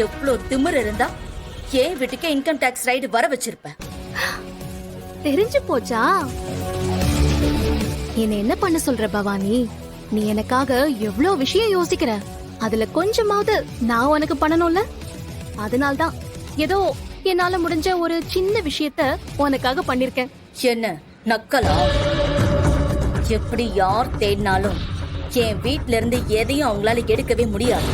எவ்வளவு திமிரு இருந்தா ஏன் வீட்டுக்கு இன்கம் டாக்ஸ் ரைடு வர வச்சிருப்ப. தெரிஞ்சு போச்சா? என்ன என்ன பண்ண சொல்ற பவானி? நீ எனக்காக எவ்வளவு விஷயம் யோசிக்கிற, அதுல கொஞ்சமாவது நான் உனக்கு பண்ணணும்ல. அதனால்தான் ஏதோ என்னால முடிஞ்ச ஒரு சின்ன விஷயத்த உனக்காக பண்ணிருக்கேன். என்ன நக்கலா? எப்படி யார் தேடினாலும் என் வீட்ல இருந்து எதையும் அவங்களால எடுக்கவே முடியாது.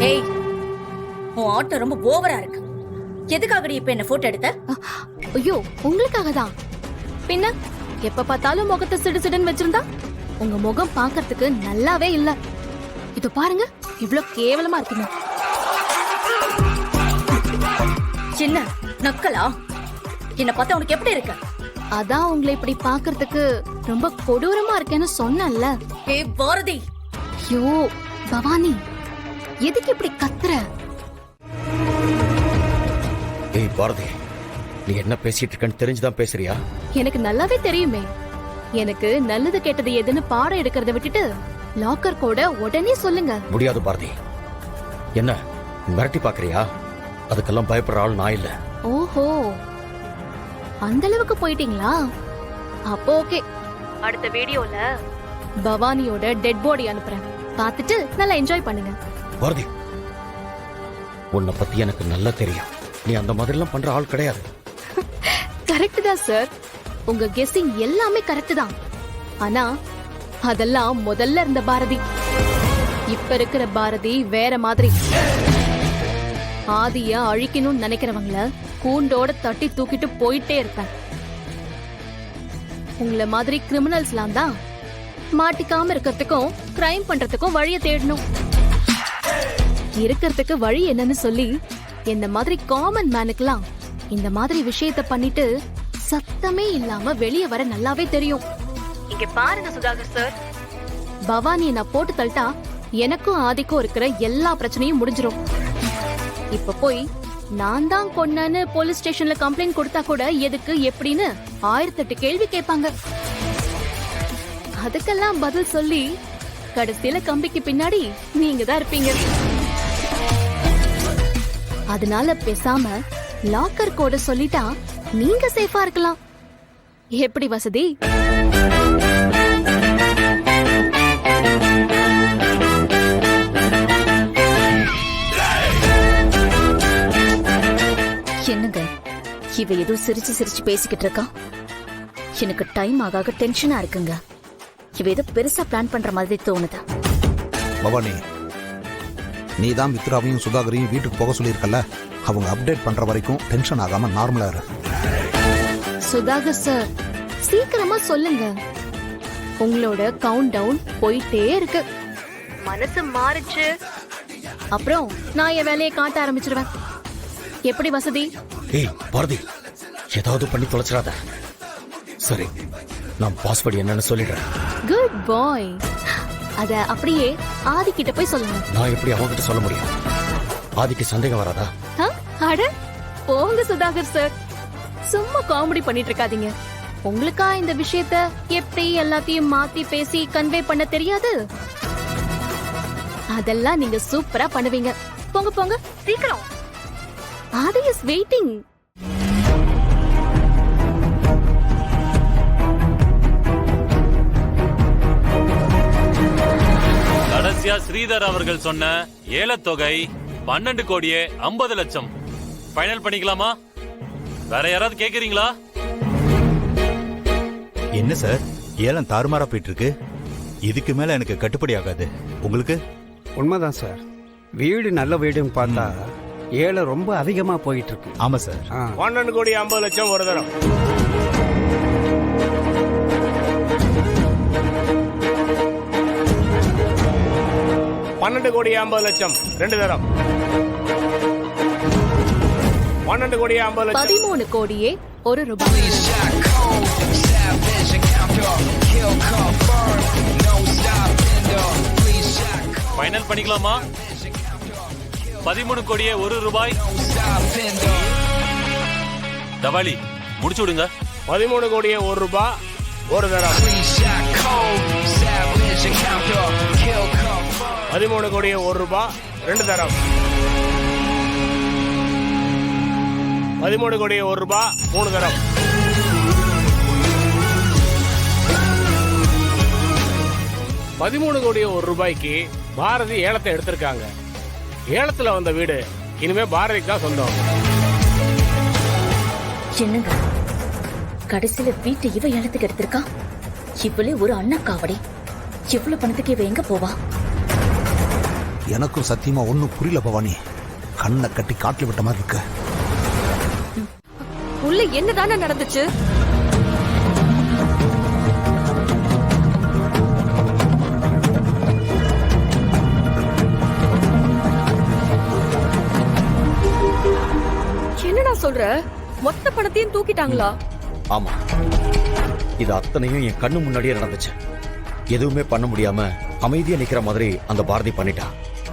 ஏய், உன் ஆட்டோ ரொம்ப ஓவரா இருக்கு. எதுக்காகடி இப்ப என்ன போட்டோ எடுத்த? ஐயோ, உங்களுக்காக தான். பின்ன எப்ப பார்த்தாலும் முகத்தை சிடு சிடுன்னு வச்சிருந்தா உங்க முகம் பாக்குறதுக்கு நல்லாவே இல்ல. இது பாருங்க, இவ்வளவு கேவலமா இருக்குங்க. சின்ன நக்கலா? என்ன பார்த்தா உனக்கு எப்படி இருக்கு? அதான் உங்களை இப்படி பாக்குறதுக்கு ரொம்ப கொடூரமா இருக்கேன்னு சொன்னேன்ல. ஏய் பாரதி! ஐயோ பவானி, எதுக்கு இப்படி கத்துற? ஏய் பாரதி, நீ என்ன பேசிட்டு இருக்கன்னு தெரிஞ்சுதான் பேசுறியா? எனக்கு நல்லாவே தெரியுமே. எனக்கு நல்லது கெட்டது எதுன்னு பாடம் எடுக்கிறத விட்டுட்டு லாக்கர் கோட உடனே சொல்லுங்க. முடியாது பாரதி. என்ன மிரட்டி பாக்குறியா? அதுக்கெல்லாம் பயப்படுற ஆள் நான் இல்ல. ஓஹோ, அந்த அளவுக்கு போயிட்டீங்களா? அப்போ ஓகே. அடுத்த வீடியோல பவானியோட டெட் பாடி அனுப்புறேன், பார்த்துட்டு நல்லா என்ஜாய் பண்ணுங்க. பாரதி, உன்னை பத்தி எனக்கு நல்லா தெரியும். நீ அந்த மாதிரிலாம் பண்ற ஆள் கிடையாது. கரெக்ட் தான் சார், உங்க கெஸ்ஸிங் எல்லாமே கரெக்ட் தான். ஆனா அதெல்லாம் முதல்ல இருந்த பாரதி. இப்ப இருக்கிற பாரதி வேற மாதிரி. ஆதிய அழிக்கணும்னு நினைக்கிறவங்கள கூண்டோட தட்டி தூக்கிட்டு போயிட்டே இருப்பேன். உங்கள மாதிரி கிரிமினல்ஸ்லாம் தான் மாட்டிக்காம இருக்கிறதுக்கும் கிரைம் பண்றதுக்கும் வழிய தேடணும். இருக்கிறதுக்கு வழி என்னன்னு சொல்லி இந்த மாதிரி காமன் மேனுக்குலாம் இந்த மாதிரி விஷயத்த பண்ணிட்டு சத்தமே இல்லாம வெளியே வர நல்லாவே தெரியும். இங்க பாருங்க சுதாகர் சார், பவானியை நான் போட்டு தள்ளிட்டா எனக்கும் ஆதிக்கும் இருக்கிற எல்லா பிரச்சனையும் முடிஞ்சிரும். இப்ப போய் நான் தான் கொன்னேன்னு போலீஸ் ஸ்டேஷன்ல கம்ப்ளைண்ட் கொடுத்தா கூட எதுக்கு எப்படின்னு 1008 கேள்வி கேட்பாங்க. அதுக்கெல்லாம் பதில் சொல்லி கடைசியில கம்பிக்கு பின்னாடி நீங்க தான் இருப்பீங்க. அதனால பேசாம லாக்கர் கோட சொல்லிட்டா நீங்க சேஃபா இருக்கலாம். எப்படி வசதி? என்னங்க இவ ஏதோ சிரிச்சு சிரிச்சு பேசிக்கிட்டு இருக்கா? எனக்கு டைம் ஆக டென்ஷனா இருக்குங்க. இவ ஏதோ பெருசா பிளான் பண்ற மாதிரி தோணுது. பவானி, நீ தான் மித்ராவையும் சுதாகரையும் வீட்டுக்கு போக சொல்லியிருக்கல, அவங்க அப்டேட் பண்ற வரைக்கும் டென்ஷன் ஆகாம நார்மலா இரு. சுதாகர் சார், சீக்கிரமா சொல்லுங்க. உங்களோட கவுண்ட் டவுன் போயிட்டே இருக்கு. மனசு மாறுச்சு அப்புறம் நான் என் வேலையை காட்ட ஆரம்பிச்சிருவேன். எப்படி வசதி? ஏய் பாரதி, ஏதாவது பண்ணி தொலைச்சிடாத. சரி, நான் பாஸ்வேர்டு என்னன்னு சொல்லிடுறேன். குட் பாய். அத அப்படியே ஆதி கிட்ட போய் சொல்லுங்க. நான் எப்படி அவங்கிட்ட சொல்ல முடியும்? ஆதிக்கு சந்தேகம் வராதா? அட போங்க சுதாகர் சார், சும்மா காமெடி பண்ணிட்டு இருக்காதீங்க. உங்களுக்கா இந்த விஷயத்த எப்படி எல்லாத்தையும் மாத்தி பேசி கன்வே பண்ண தெரியாது? அதெல்லாம் நீங்க சூப்பரா பண்ணுவீங்க. போங்க போங்க சீக்கிரம். ஆதி இஸ் வெயிட்டிங். கடைசியா ஸ்ரீதர் அவர்கள் சொன்ன ஏலத்தொகை 12 கோடியே 50 லட்சம். ஃபைனல் பண்ணிக்கலாமா? வேற யாராவது கேக்குறீங்களா? என்ன சார், ஏலம் தாறுமாறா போயிட்டு இருக்கு. இதுக்கு மேல எனக்கு கட்டுப்படி ஆகாது. உங்களுக்கு? உண்மைதான் சார், வீடு நல்ல வீடுன்னு பார்த்தா ஏலம் ரொம்ப அதிகமா போயிட்டு இருக்கு. ஆமா சார். 12 கோடி 50 லட்சம் ஒரு தரம். 12 கோடி 50 லட்சம் 2 தரம். 12 கோடி 50 லட்சம். 13 கோடியே 1 ரூபாய். ஃபைனல் பண்ணிக்கலாமா? 13 கோடியே 1 ரூபாய். தவாலி முடிச்சு விடுங்க. 13 கோடியே 1 ரூபாய் ஒரு தரம். 13 கோடியே 1 ரூபாய் 2 தரம். 13 கோடியே 1 ரூபாய் 3 தரம். 13 கோடியே 1 ரூபாய்க்கு பாரதி ஏலத்தை எடுத்திருக்காங்க. ஏலத்துல வந்த வீடு இனிமே பாரதிக்கு தான் சொந்தம். என்னங்க கடைசியில வீட்டை இவ ஏலத்துக்கு எடுத்திருக்கா? இவளே ஒரு அண்ணா காவடி. இவ்வளவு பணத்துக்கு இவ எங்க போவா? எனக்கும் சத்தியமா ஒன்றும் புரியல பவானி. கண்ணை கட்டி காட்டில் விட்ட மாதிரி இருக்கு. உள்ள என்னதானே நடந்துச்சு? என்னடா சொல்ற? மொத்த பணத்தையும் தூக்கிட்டாங்களா? ஆமா, இது அத்தனையும் என் கண்ணு முன்னாடியே நடந்துச்சு. எதுவுமே பண்ண முடியாம அமைதியா நிக்கிற மாதிரி அந்த பாரதி பண்ணிட்டா.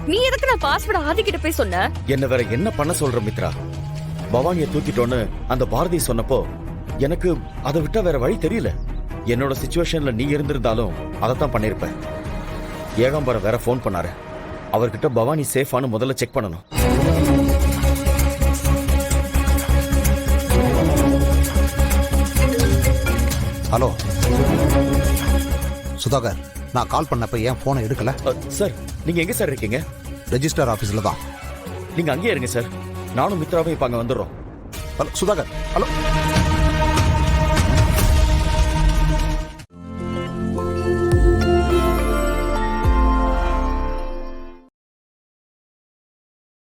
நீ எதுக்கு நான் பாஸ்வேர்ட் ஆதி கிட்ட போய் சொன்ன? என்ன வேற என்ன பண்ண சொல்ற மித்ரா? பவானியை தூக்கிட்டோன்னு அந்த பாரதி சொன்னப்போ எனக்கு அதை விட்டா வேற வழி தெரியல. என்னோட சிச்சுவேஷன்ல நீ இருந்திருந்தாலும் அதைத்தான் பண்ணிருப்ப. ஏகாம்பரம் வேற ஃபோன் பண்ணாரு. அவர்கிட்ட பவானி சேஃபானு முதல்ல செக் பண்ணணும். ஹலோ சுதாகர், நான் கால் பண்ணப்ப ஏன் போனை எடுக்கல? சார், நீங்க எங்க சார் இருக்கீங்க? ரெஜிஸ்டர் ஆபீஸ்ல தான். நீங்க அங்கேயே இருங்க சார். நானும் மித்ராவும் இப்ப அங்க வந்துடுறோம். Hello Sudhakar, hello.